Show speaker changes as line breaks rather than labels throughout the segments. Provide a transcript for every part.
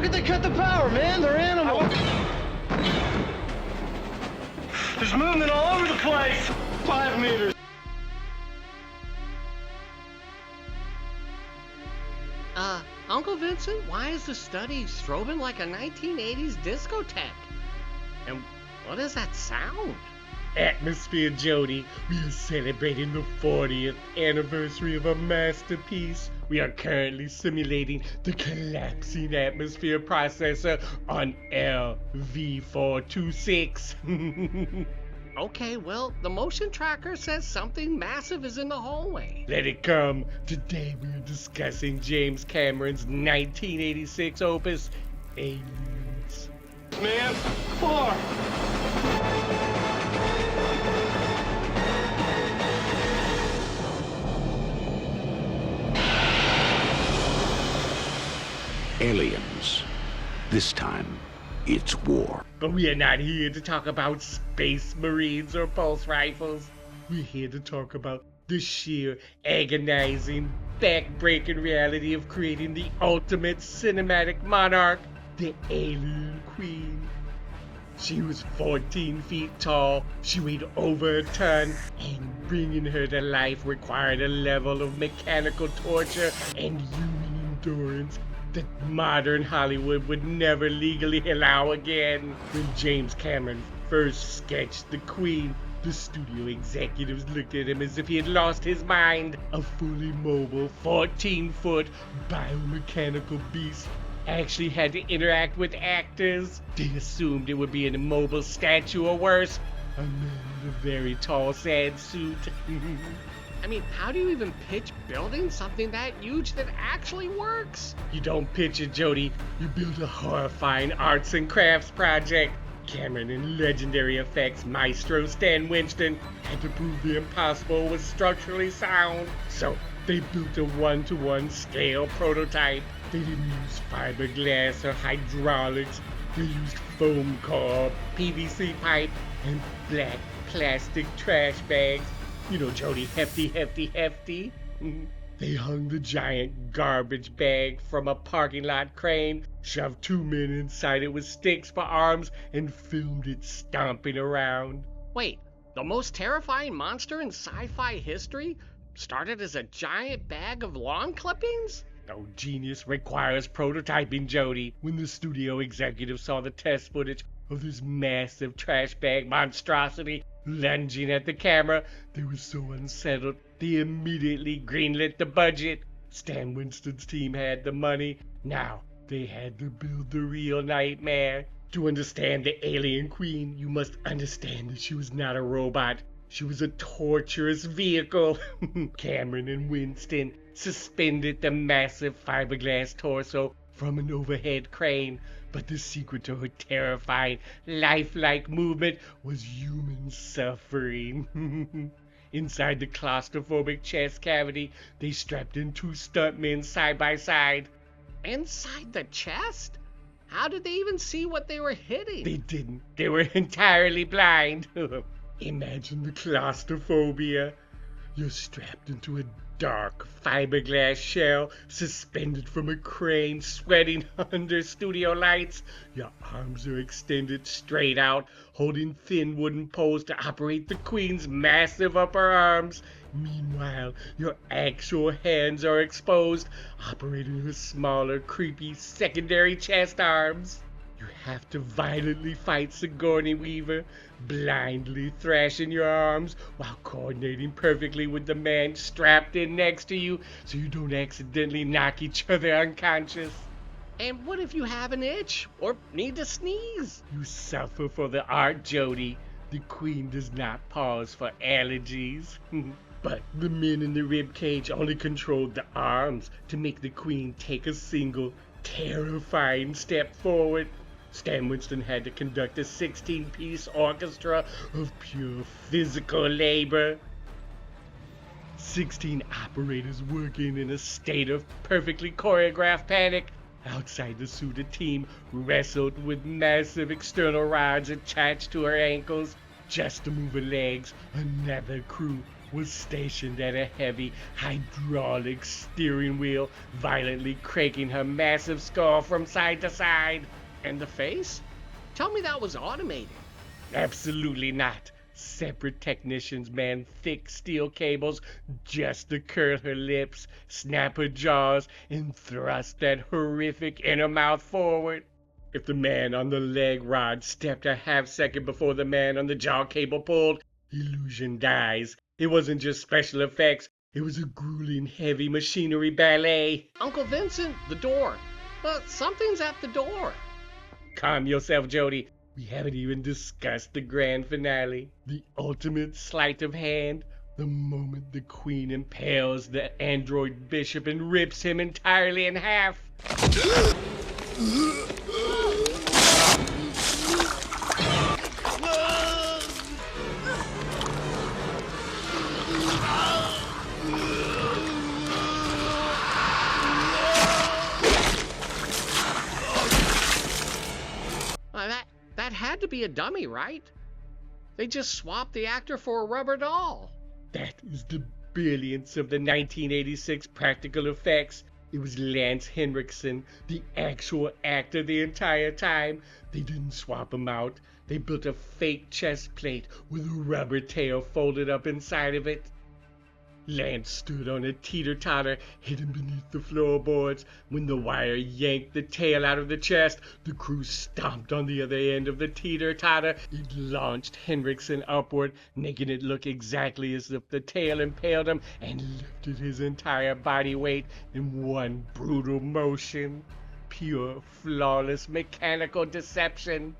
How could they cut the power, man? They're animals. There's movement all over the place. 5 meters.
Uncle Vincent, why is the study strobing like a 1980s discotheque? And what is that sound?
Atmosphere, Jodie. We are celebrating the 40th anniversary of a masterpiece. We are currently simulating the collapsing atmosphere processor on LV426.
Okay, well, the motion tracker says something massive is in the hallway.
Let it come. Today we are discussing James Cameron's 1986 opus, Aliens.
Man, 4.
Aliens. This time, it's war.
But we are not here to talk about space marines or pulse rifles. We're here to talk about the sheer, agonizing, back-breaking reality of creating the ultimate cinematic monarch, the Alien Queen. She was 14 feet tall, she weighed over a ton, and bringing her to life required a level of mechanical torture and human endurance that modern Hollywood would never legally allow again. When James Cameron first sketched the Queen, the studio executives looked at him as if he had lost his mind. A fully mobile, 14-foot biomechanical beast actually had to interact with actors. They assumed it would be an immobile statue or worse, a man in a very tall, sad suit.
I mean, how do you even pitch building something that huge that actually works?
You don't pitch it, Jodie. You build a horrifying arts and crafts project. Cameron and legendary effects maestro Stan Winston had to prove the impossible was structurally sound. So they built a 1-to-1 scale prototype. They didn't use fiberglass or hydraulics. They used foam core, PVC pipe, and black plastic trash bags. You know, Jodie, hefty. They hung the giant garbage bag from a parking lot crane, shoved 2 men inside it with sticks for arms, and filmed it stomping around.
Wait, the most terrifying monster in sci-fi history started as a giant bag of lawn clippings?
No genius requires prototyping, Jodie. When the studio executives saw the test footage of this massive trash bag monstrosity lunging at the camera, they were so unsettled they immediately greenlit the budget. Stan Winston's team had the money. Now they had to build the real nightmare. To understand the Alien Queen, you must understand that she was not a robot. She was a torturous vehicle. Cameron and Winston suspended the massive fiberglass torso from an overhead crane, but the secret to her terrifying, lifelike movement was human suffering. Inside the claustrophobic chest cavity, they strapped in 2 stuntmen side by side.
Inside the chest? How did they even see what they were hitting?
They didn't. They were entirely blind. Imagine the claustrophobia. You're strapped into a dark fiberglass shell, suspended from a crane, sweating under studio lights. Your arms are extended straight out, holding thin wooden poles to operate the Queen's massive upper arms. Meanwhile, your actual hands are exposed, operating her smaller, creepy secondary chest arms. You have to violently fight Sigourney Weaver, blindly thrashing your arms while coordinating perfectly with the man strapped in next to you so you don't accidentally knock each other unconscious.
And what if you have an itch or need to sneeze?
You suffer for the art, Jodie. The Queen does not pause for allergies. But the men in the ribcage only controlled the arms to make the Queen take a single, terrifying step forward. Stan Winston had to conduct a 16-piece orchestra of pure physical labor. 16 operators working in a state of perfectly choreographed panic. Outside the suit, a team wrestled with massive external rods attached to her ankles. Just to move her legs, another crew was stationed at a heavy hydraulic steering wheel, violently cranking her massive skull from side to side.
And the face? Tell me that was automated.
Absolutely not. Separate technicians manned thick steel cables just to curl her lips, snap her jaws, and thrust that horrific inner mouth forward. If the man on the leg rod stepped a half second before the man on the jaw cable pulled, illusion dies. It wasn't just special effects, it was a grueling heavy machinery ballet.
Uncle Vincent, the door. Something's at the door.
Calm yourself, Jodie. We haven't even discussed the grand finale, the ultimate sleight of hand, the moment the Queen impales the android bishop and rips him entirely in half.
That had to be a dummy, right? They just swapped the actor for a rubber doll.
That is the brilliance of the 1986 practical effects. It was Lance Henriksen, the actual actor the entire time. They didn't swap him out. They built a fake chest plate with a rubber tail folded up inside of it. Lance stood on a teeter-totter hidden beneath the floorboards. When the wire yanked the tail out of the chest, the crew stomped on the other end of the teeter-totter. It launched Henriksen upward, making it look exactly as if the tail impaled him and lifted his entire body weight in one brutal motion. Pure, flawless mechanical deception.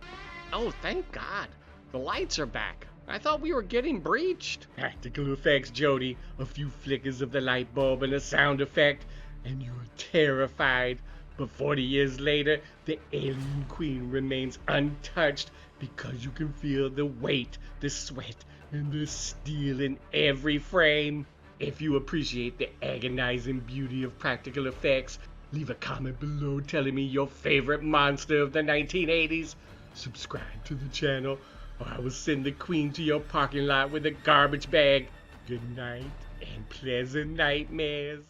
Oh, thank God. The lights are back. I thought we were getting breached.
Practical effects, Jodie. A few flickers of the light bulb and a sound effect, and you're terrified. But 40 years later, the alien queen remains untouched because you can feel the weight, the sweat, and the steel in every frame. If you appreciate the agonizing beauty of practical effects, leave a comment below telling me your favorite monster of the 1980s. Subscribe to the channel, or I will send the queen to your parking lot with a garbage bag. Good night and pleasant nightmares.